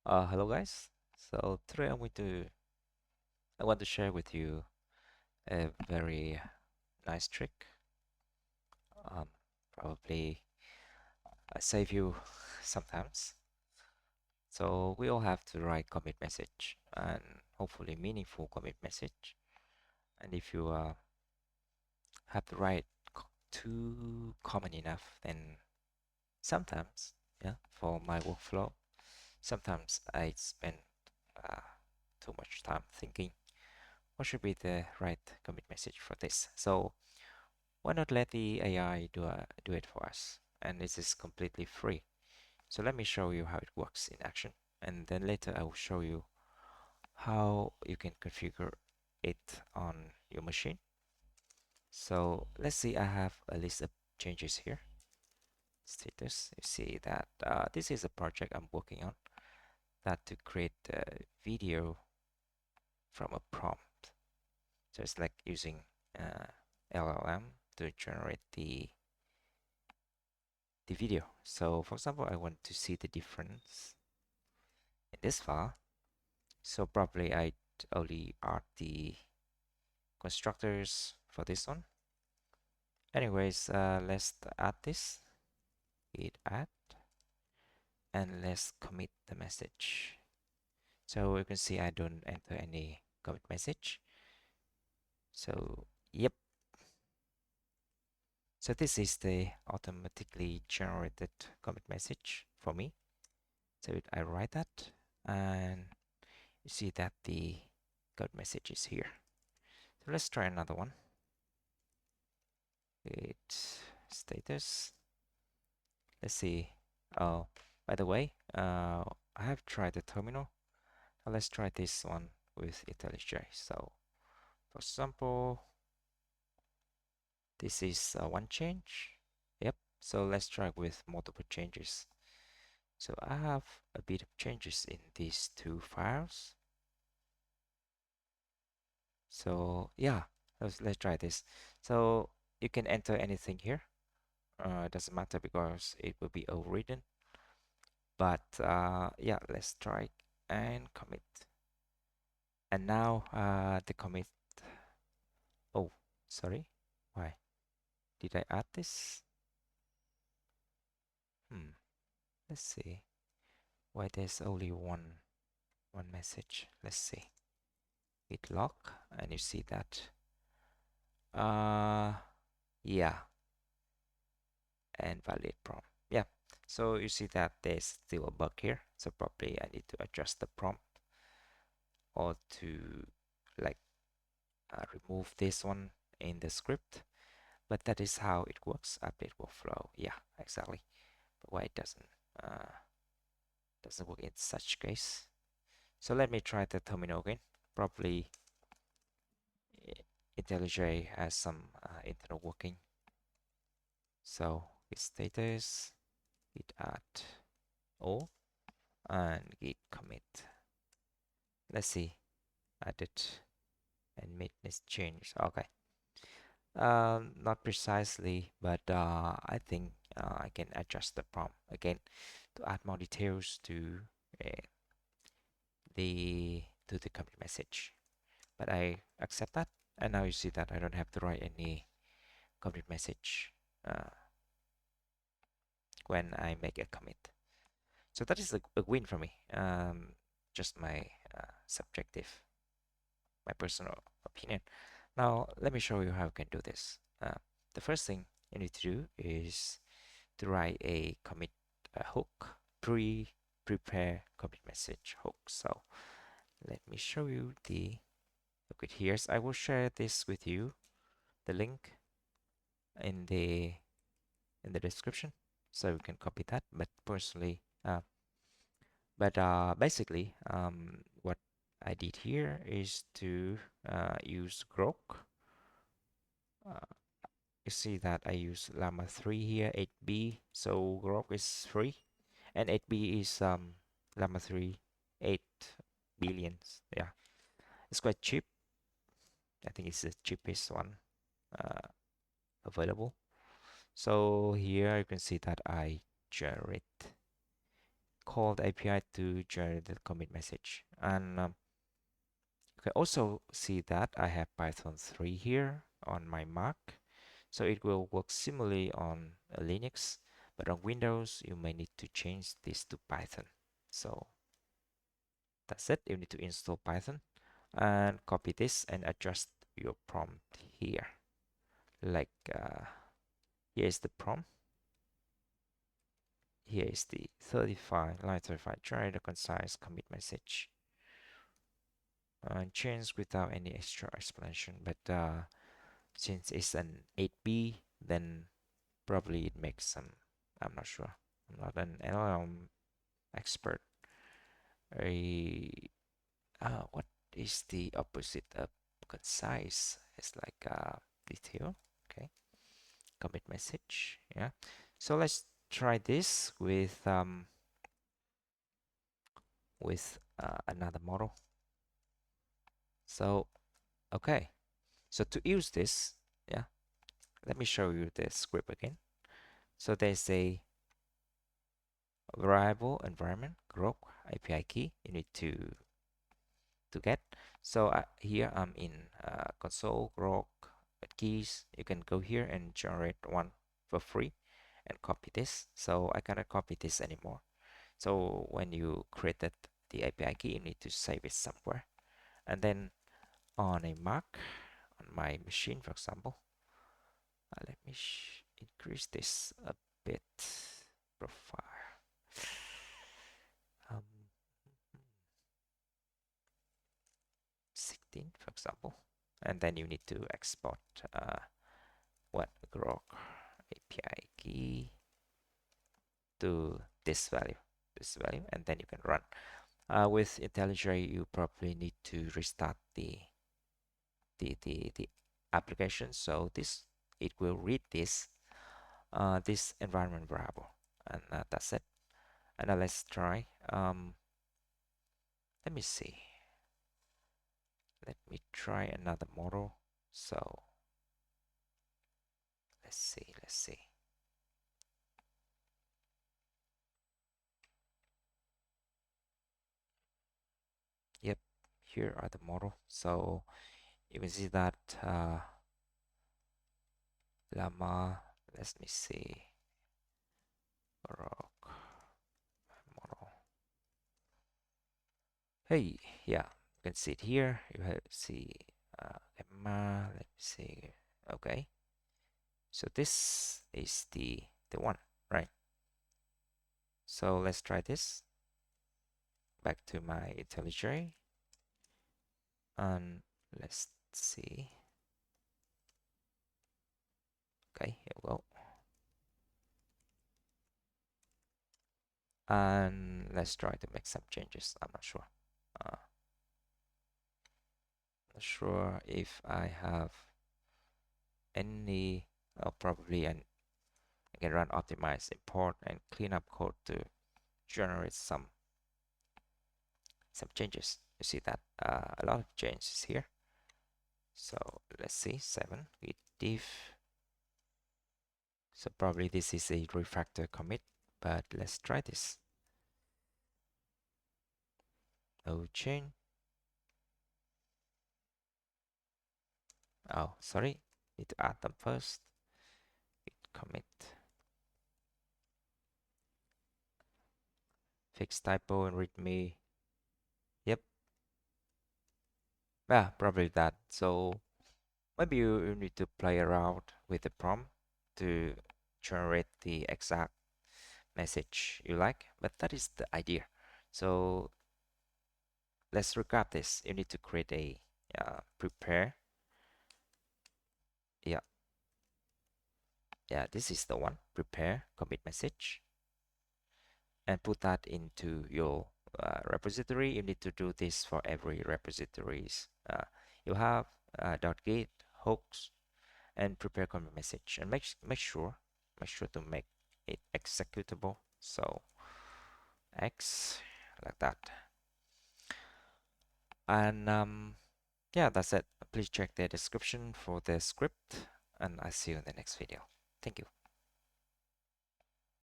Hello guys. So today I want to share with you a very nice trick. Um, Probably save you sometimes. So we all have to write commit message and hopefully meaningful commit message. And if you have to write too common enough, then sometimes, yeah, for my workflow, sometimes I spend uh, too much time thinking what should be the right commit message for this. So why not let the AI do it for us? And this is completely free. So let me show you how it works in action. And then later I will show you how you can configure it on your machine. So let's see, I have a list of changes here. Status, you see that this is a project I'm working on that to create a video from a prompt. So it's like using uh, LLM to generate the video. So for example, I want to see the difference in this file. So probably I only add the constructors for this one. Anyways, let's add this, git add, and let's commit the message. So you can see I don't enter any commit message. So yep. So this is the automatically generated commit message for me. So I write that, and you see that the commit message is here. So let's try another one. Git status. Let's see. Oh, by the way, I have tried the terminal. Now let's try this one with IntelliJ. So, for example, this is one change. Yep. So let's try with multiple changes. So I have a bit of changes in these two files. So yeah, let's try this. So you can enter anything here. It doesn't matter because it will be overridden. But yeah, let's try and commit. And now the commit. Oh, sorry. Why did I add this? Let's see. Why there's only one message. Let's see. Git log, and you see that. Uh, yeah, and valid prompt. Yeah. So you see that there's still a bug here. So probably I need to adjust the prompt or to like remove this one in the script. But that is how it works. Update workflow. Yeah, exactly. But why it doesn't work in such case? So let me try the terminal again. Probably IntelliJ has some internal working. So git status, git add all, and git commit. Let's see. Add it and make this change. Okay. Not precisely, but I think I can adjust the prompt again to add more details uh, the commit message. But I accept that, and now you see that I don't have to write any commit message when I make a commit. So that is a win for me. Just my subjective, my personal opinion. Now let me show you how you can do this. The first thing you need to do is to write a commit hook, prepare commit message hook. So let me show you the hook. Here, I will share this with you, the link in the description, so you can copy that. But personally, basically, what I did here is to use GROQ. You see that I use Llama 3 here, 8B, so GROQ is free, and 8B is Llama 3, 8 billions. Yeah, it's quite cheap. I think it's the cheapest one uh, available. So here you can see that I generate call the API to generate the commit message. And you can also see that I have Python 3 here on my Mac. So it will work similarly on Linux, but on Windows, you may need to change this to Python. So that's it. You need to install Python and copy this and adjust your prompt here. Like here's the prompt. Here is the 35, line 35, generate a concise commit message. And change without any extra explanation. But since it's an 8B, then probably it makes some, I'm not sure. I'm not an LLM expert. What is the opposite of concise? It's like detail. Okay, commit message. Yeah. So let's try this with another model. So okay. So to use this, yeah, let me show you the script again. So there's a variable environment GROQ API key you need to get. So here I'm in console GROQ keys. You can go here and generate one for free and copy this. So I cannot copy this anymore. So when you created the API key, you need to save it somewhere. And then on a Mac, on my machine, for example, let me increase this a bit. Profile. Um, 16, for example. And then you need to export what GROQ API key to this value, and then you can run. With IntelliJ, you probably need to restart the application. So this it will read this this environment variable, and that's it. And now let's try. Let me see. Let me try another model. So let's see. Let's see. Yep, here are the model. So you can see that llama. Let me see. GROQ model. Hey, yeah, you can see it here. You have see llama. Let me see. Okay, so this is the one, right? So let's try this. Back to my IntelliJ, and let's see. Okay, here we go. And let's try to make some changes. I'm not sure. Not sure if I have any. Probably I can run optimize import and clean up code to generate some changes. You see that a lot of changes here. So let's see 7 with diff. So probably this is a refactor commit, but let's try this. No chain. Oh, sorry. Need to add them first. Git commit. Fix typo and readme. Yep. Yeah, probably that. So maybe you need to play around with the prompt to generate the exact message you like, but that is the idea. So let's recap this. You need to create a prepare. Yeah, this is the one. Prepare commit message and put that into your repository. You need to do this for every repositories you have. .git hooks and prepare commit message, and make sure to make it executable. So X like that, and yeah, that's it. Please check the description for the script, and I'll see you in the next video. Thank you.